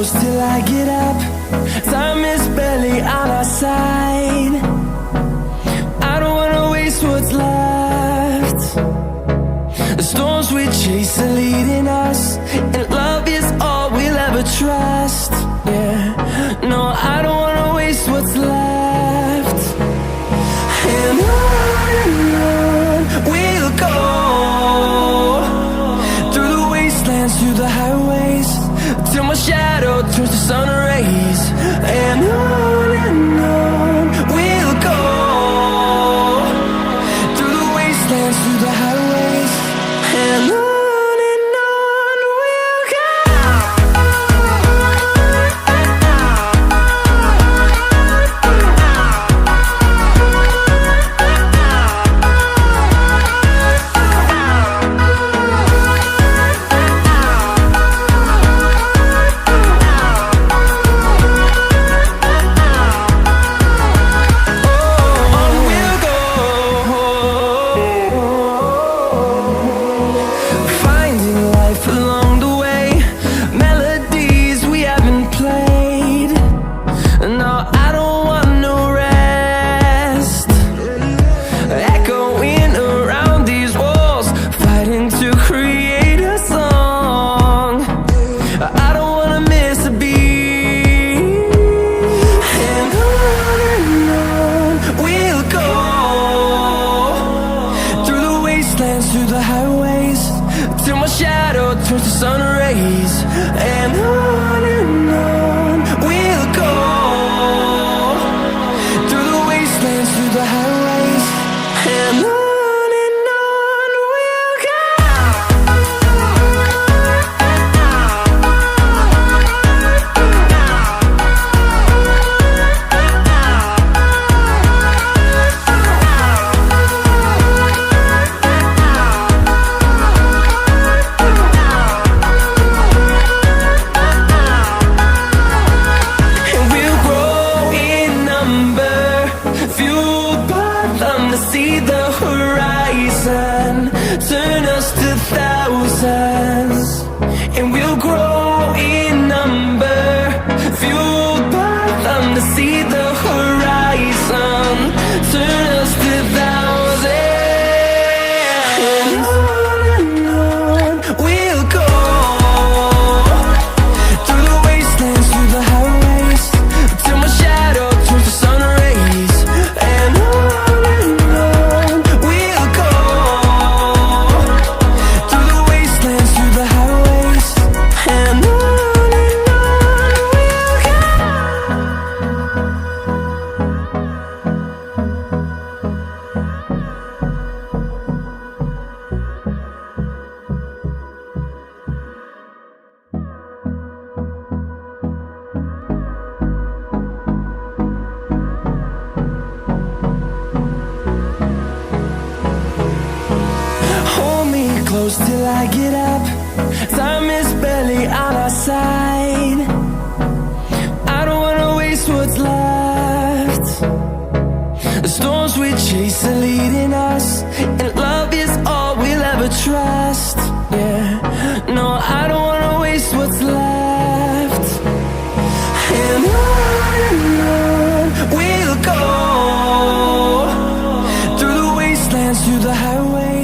close till I get up. Time is barely on our side. I don't wanna waste what's left. The storms we chase are leading us, and love is all we'll ever trust. Yeah, no, I don't wanna waste what's left. And on we'll go, through the wastelands, through the highways, till my shadow turns to sun rays. And on we'll go, through the wastelands, through the highways, and on we'll go. Through the highways, till my shadow turns to sun rays. And on we'll go, through the wastelands, through the highways, and on we'll go. See the horizon, turn us to thousands, and we'll grow in number, fueled by them to see the horizon, turn us to thousands. And on we'll go, through the wastelands, through the highways, till my shadow turns to sun rays. And close till I get up. Time is barely on our side. I don't wanna waste what's left. The storms we chase are leading us, and love is all we'll ever trust. Yeah, no, I don't wanna waste what's left. And on we'll go, through the wastelands, through the highways,